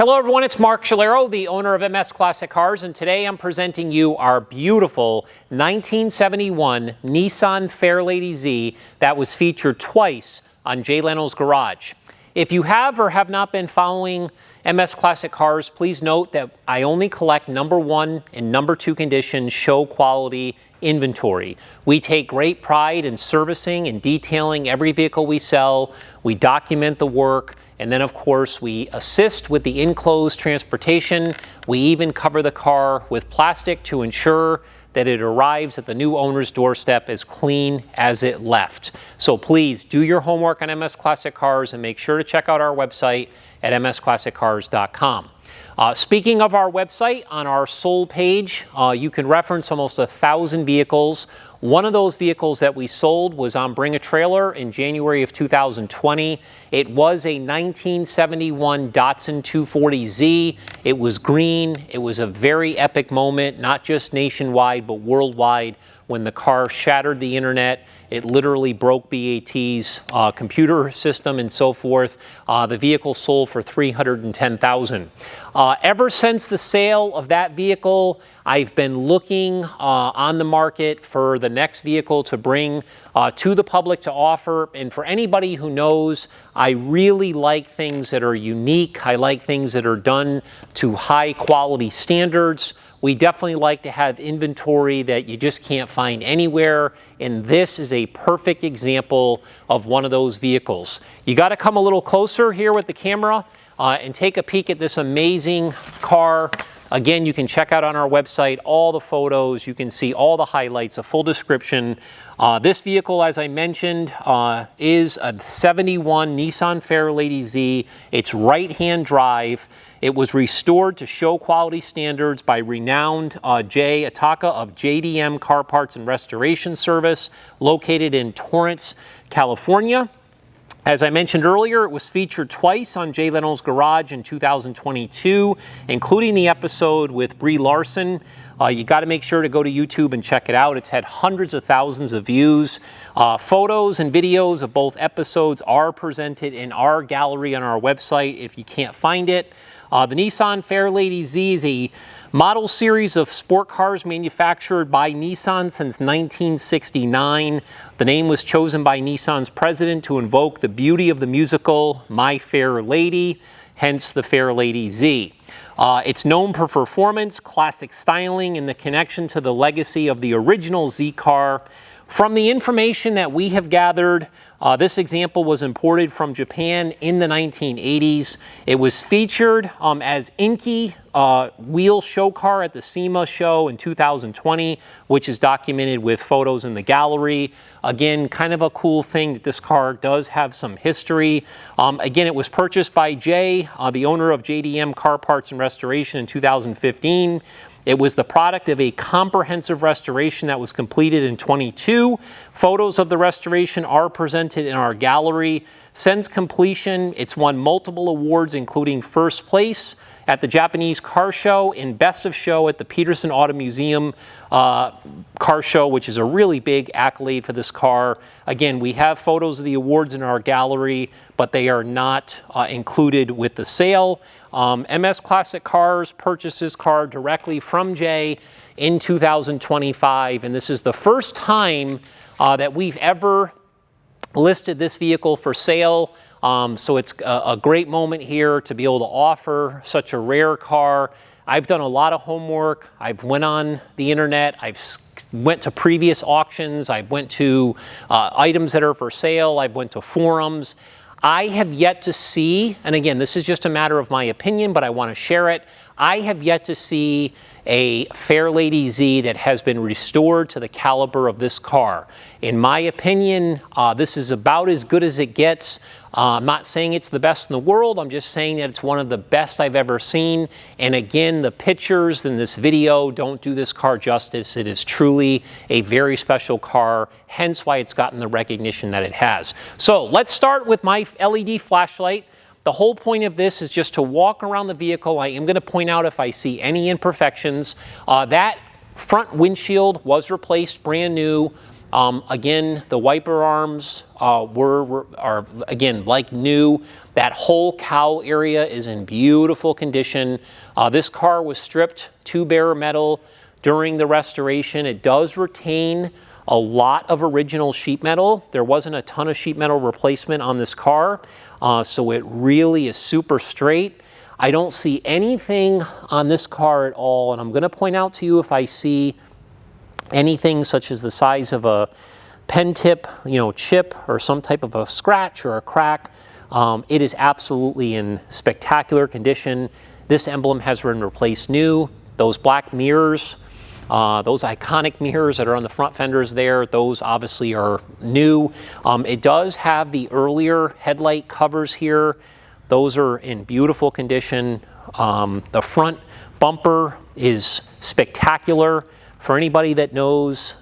Hello everyone, it's Mark Shalero, the owner of MS Classic Cars, and today I'm presenting you our beautiful 1971 Nissan Fairlady Z that was featured twice on Jay Leno's Garage. If you have or have not been following MS Classic Cars, please note that I only collect number 1 and number 2 condition show quality inventory. We take great pride in servicing and detailing every vehicle we sell. We document the work. And then, of course, we assist with the enclosed transportation. We even cover the car with plastic to ensure that it arrives at the new owner's doorstep as clean as it left. So please do your homework on MS Classic Cars and make sure to check out our website at msclassiccars.com. Speaking of our website, on our sold page, you can reference almost 1,000 vehicles. One of those vehicles that we sold was on Bring a Trailer in January of 2020. It was a 1971 Datsun 240Z. It was green. It was a very epic moment, not just nationwide, but worldwide, when the car shattered the internet. It literally broke BAT's computer system and so forth. The vehicle sold for $310,000. Ever since the sale of that vehicle, I've been looking on the market for the next vehicle to bring to the public to offer. And for anybody who knows, I really like things that are unique. I like things that are done to high quality standards. We definitely like to have inventory that you just can't find anywhere, and this is a perfect example of one of those vehicles. You got to come a little closer here with the camera and take a peek at this amazing car. Again, you can check out on our website all the photos. You can see all the highlights, a full description. This vehicle, as I mentioned, is a 71 Nissan Fairlady Z. It's right-hand drive. It was restored to show quality standards by renowned Jay Ataka of JDM Car Parts and Restoration Service, located in Torrance, California. As I mentioned earlier, it was featured twice on Jay Leno's Garage in 2022, including the episode with Brie Larson. You got to make sure to go to YouTube and check it out. It's had hundreds of thousands of views. Photos and videos of both episodes are presented in our gallery on our website if you can't find it. The Nissan Fairlady Z is a model series of sport cars manufactured by Nissan since 1969. The name was chosen by Nissan's president to invoke the beauty of the musical My Fair Lady, hence the Fairlady Z. It's known for performance, classic styling, and the connection to the legacy of the original Z car. From the information that we have gathered, this example was imported from Japan in the 1980s. It was featured as Enkei Wheel show car at the SEMA Show in 2020, which is documented with photos in the gallery. Again, kind of a cool thing that this car does have some history. Again, it was purchased by Jay, the owner of JDM Car Parts and Restoration, in 2015. It was the product of a comprehensive restoration that was completed in 22. Photos of the restoration are presented in our gallery. Since completion, it's won multiple awards, including first place at the Japanese Car Show and Best of Show at the Petersen Automotive Museum Car Show, which is a really big accolade for this car. Again, we have photos of the awards in our gallery, but they are not included with the sale. MS Classic Cars purchased this car directly from Jay in 2025, and this is the first time that we've ever listed this vehicle for sale. So it's a great moment here to be able to offer such a rare car. I've done a lot of homework. I've went on the internet. I've went to previous auctions. I've went to items that are for sale. I've went to forums. I have yet to see, and again, this is just a matter of my opinion, but I want to share it. I have yet to see a Fairlady Z that has been restored to the caliber of this car. In my opinion, this is about as good as it gets. I'm not saying it's the best in the world. I'm just saying that it's one of the best I've ever seen. And again, the pictures in this video don't do this car justice. It is truly a very special car, hence why it's gotten the recognition that it has. So let's start with my LED flashlight. The whole point of this is just to walk around the vehicle. I am going to point out if I see any imperfections. That front windshield was replaced brand new. Again, the wiper arms are again like new. That whole cowl area is in beautiful condition. This car was stripped to bare metal during the restoration. It does retain a lot of original sheet metal. There wasn't a ton of sheet metal replacement on this car, so it really is super straight. I don't see anything on this car at all, and I'm going to point out to you if I see anything such as the size of a pen tip, chip, or some type of a scratch or a crack. It is absolutely in spectacular condition. This emblem has been replaced new. Those black mirrors, those iconic mirrors that are on the front fenders there, those obviously are new. It does have the earlier headlight covers here. Those are in beautiful condition. The front bumper is spectacular. For anybody that knows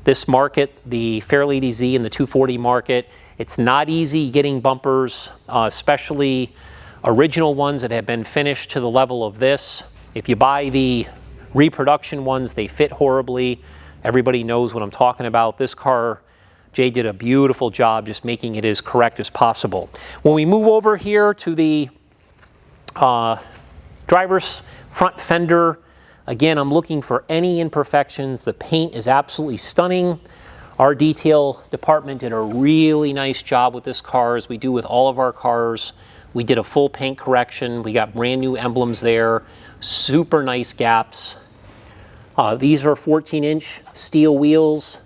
this market, the Fairlady Z and the 240 market, it's not easy getting bumpers, especially original ones that have been finished to the level of this. If you buy the reproduction ones, they fit horribly. Everybody knows what I'm talking about. This car, Jay did a beautiful job just making it as correct as possible. When we move over here to the driver's front fender, again, I'm looking for any imperfections. The paint is absolutely stunning. Our detail department did a really nice job with this car, as we do with all of our cars. We did a full paint correction. We got brand new emblems there. Super nice gaps. These are 14-inch steel wheels.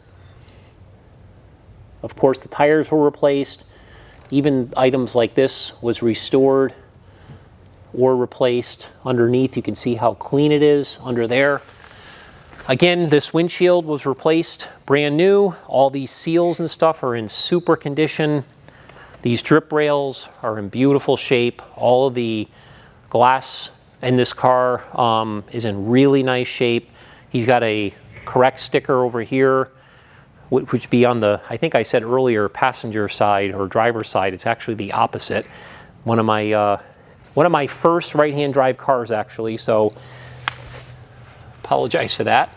Of course, the tires were replaced. Even items like this was restored or replaced. Underneath, you can see how clean it is under there. Again, this windshield was replaced, brand new. All these seals and stuff are in super condition. These drip rails are in beautiful shape. All of the glass in this car is in really nice shape. He's got a correct sticker over here, which would be on the, I think I said earlier, passenger side or driver's side. It's actually the opposite. One of my first right-hand drive cars, actually, so apologize for that.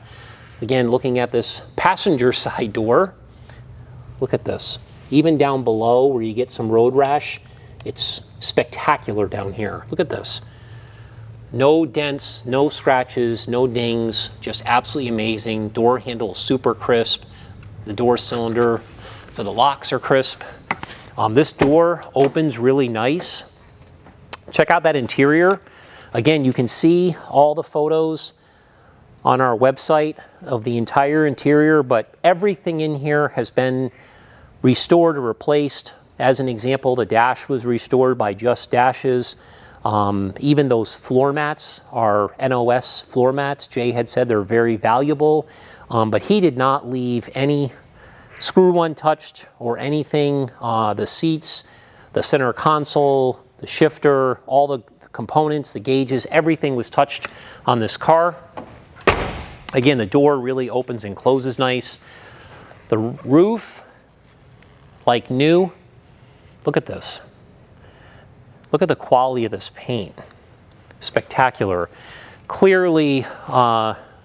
Again, looking at this passenger side door, look at this. Even down below where you get some road rash, it's spectacular down here. Look at this. No dents, no scratches, no dings, just absolutely amazing. Door handle super crisp. The door cylinder for the locks are crisp. This door opens really nice. Check out that interior. Again, you can see all the photos on our website of the entire interior, but everything in here has been restored or replaced. As an example, the dash was restored by Just Dashes. Even those floor mats are NOS floor mats. Jay had said they're very valuable, but he did not leave any screw untouched or anything. The seats, the center console, the shifter, all the components, the gauges, everything was touched on this car. Again, the door really opens and closes nice. The roof, like new. Look at this. Look at the quality of this paint. Spectacular. Clearly,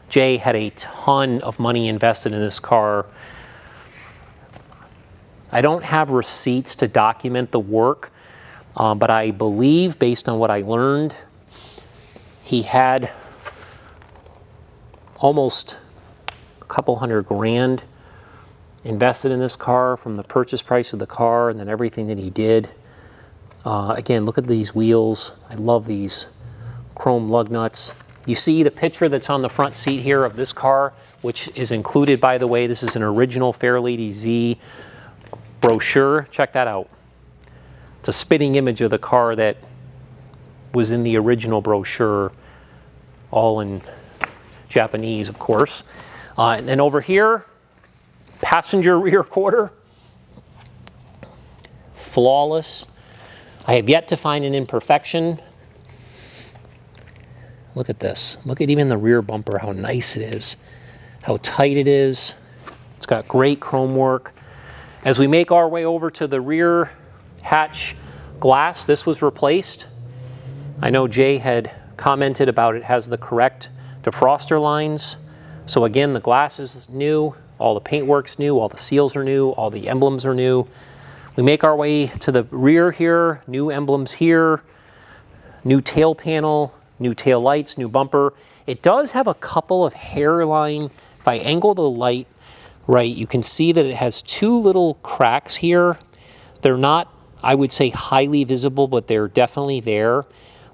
Jay had a ton of money invested in this car. I don't have receipts to document the work, but I believe, based on what I learned, he had almost a couple $100,000 invested in this car from the purchase price of the car and then everything that he did. Again, look at these wheels. I love these chrome lug nuts. You see the picture that's on the front seat here of this car, which is included, by the way. This is an original Fairlady Z brochure. Check that out. It's a spitting image of the car that was in the original brochure, all in Japanese, of course. And then over here, passenger rear quarter, flawless. I have yet to find an imperfection. Look at this. Look at even the rear bumper, how nice it is, how tight it is. It's got great chrome work. As we make our way over to the rear hatch glass, this was replaced. I know Jay had commented about it has the correct defroster lines. So again, the glass is new, All the paintwork's new, all the seals are new, all the emblems are new. We make our way to the rear here, new emblems here, new tail panel, new tail lights, new bumper. It does have a couple of hairline. If I angle the light right, you can see that it has two little cracks here. They're not, I would say, highly visible, but they're definitely there.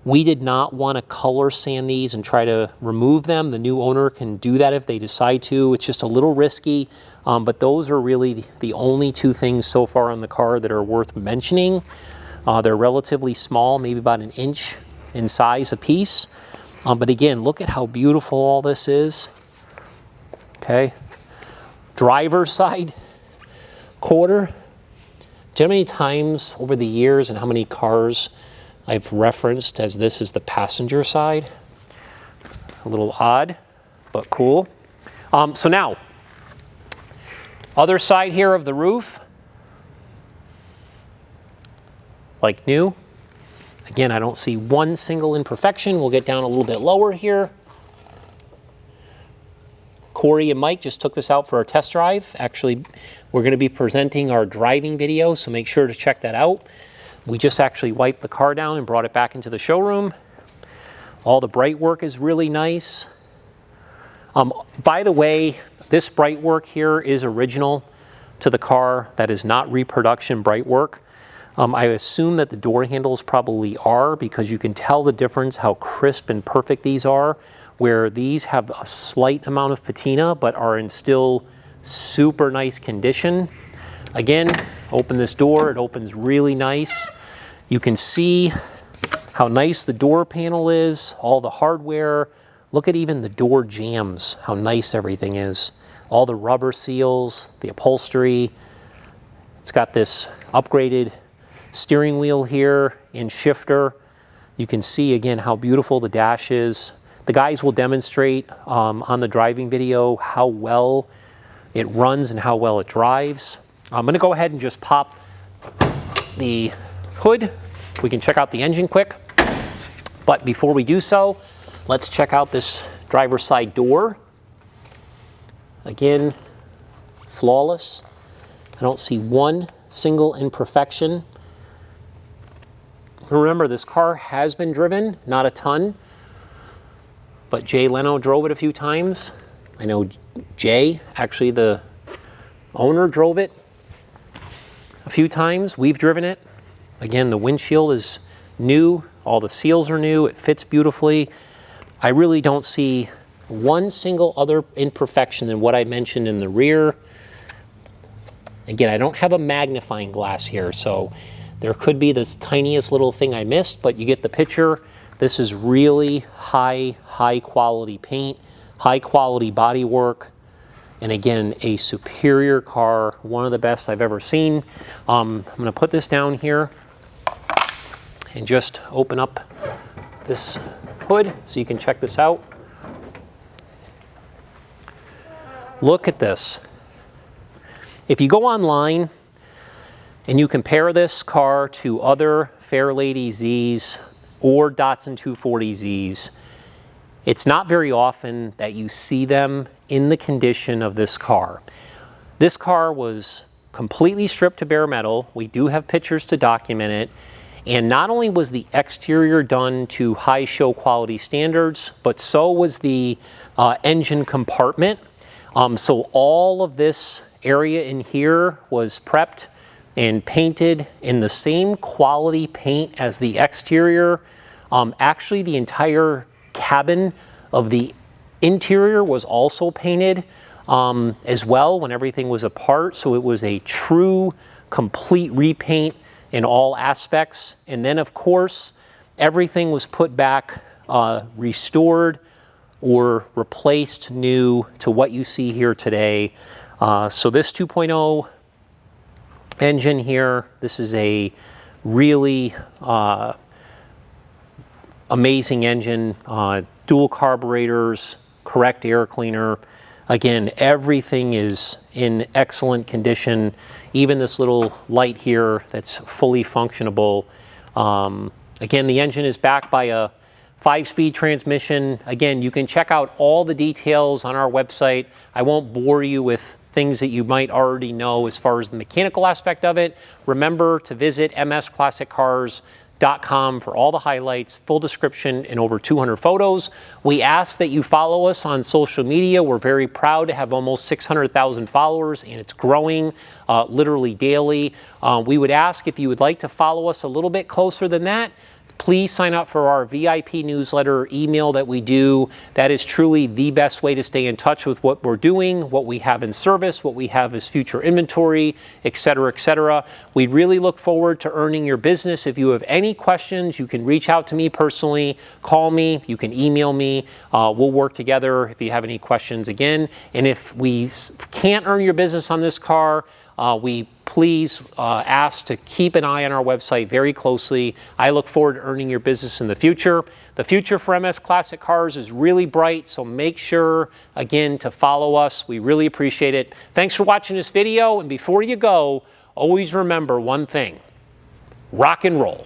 We did not want to color sand these and try to remove them. The new owner can do that if they decide to. It's just a little risky, but those are really the only two things so far on the car that are worth mentioning. They're relatively small, maybe about an inch in size a piece. But again, look at how beautiful all this is. Okay. Driver's side quarter. Do you know how many times over the years and how many cars I've referenced as this is the passenger side? A little odd, but cool. So now, other side here of the roof, like new. Again, I don't see one single imperfection. We'll get down a little bit lower here. Corey and Mike just took this out for a test drive. Actually, we're going to be presenting our driving video, so make sure to check that out. We just actually wiped the car down and brought it back into the showroom. All the bright work is really nice. By the way, this bright work here is original to the car. That is not reproduction bright work. I assume that the door handles probably are, because you can tell the difference how crisp and perfect these are, where these have a slight amount of patina but are in still super nice condition. Again, open this door, it opens really nice. You can see how nice the door panel is, all the hardware. Look at even the door jambs, how nice everything is. All the rubber seals, the upholstery. It's got this upgraded steering wheel here and shifter. You can see again how beautiful the dash is. The guys will demonstrate on the driving video how well it runs and how well it drives. I'm going to go ahead and just pop the hood. We can check out the engine quick. But before we do so, let's check out this driver's side door. Again, flawless. I don't see one single imperfection. Remember, this car has been driven, not a ton, but Jay Leno drove it a few times. I know Jay, actually the owner, drove it a few times. We've driven it. Again, the windshield is new. All the seals are new. It fits beautifully. I really don't see one single other imperfection than what I mentioned in the rear. Again, I don't have a magnifying glass here, so there could be this tiniest little thing I missed, but you get the picture. This is really high quality paint, high quality body work, and again, a superior car, one of the best I've ever seen. I'm going to put this down here and just open up this hood so you can check this out. Look at this. If you go online and you compare this car to other Fairlady Zs or Datsun 240Zs, it's not very often that you see them in the condition of this car. This car was completely stripped to bare metal. We do have pictures to document it. And not only was the exterior done to high show quality standards, but so was the engine compartment. So all of this area in here was prepped and painted in the same quality paint as the exterior. Actually, the entire cabin of the interior was also painted as well when everything was apart. So it was a true, complete repaint in all aspects. And then, of course, everything was put back, restored, or replaced new to what you see here today. So this 2.0 engine here, this is a really amazing engine, dual carburetors, correct air cleaner. Again, everything is in excellent condition. Even this little light here that's fully functionable. Again, the engine is backed by a 5-speed transmission. Again, you can check out all the details on our website. I won't bore you with things that you might already know as far as the mechanical aspect of it, remember to visit msclassiccars.com for all the highlights, full description, and over 200 photos. We ask that you follow us on social media. We're very proud to have almost 600,000 followers, and it's growing literally daily. We would ask if you would like to follow us a little bit closer than that, please sign up for our VIP newsletter email that we do. That is truly the best way to stay in touch with what we're doing, what we have in service, what we have as future inventory, et cetera, et cetera. We really look forward to earning your business. If you have any questions, you can reach out to me personally, call me, you can email me. We'll work together if you have any questions again. And if we can't earn your business on this car, we please ask to keep an eye on our website very closely. I look forward to earning your business in the future. The future for MS Classic Cars is really bright, so make sure, again, to follow us. We really appreciate it. Thanks for watching this video, and before you go, always remember one thing: rock and roll.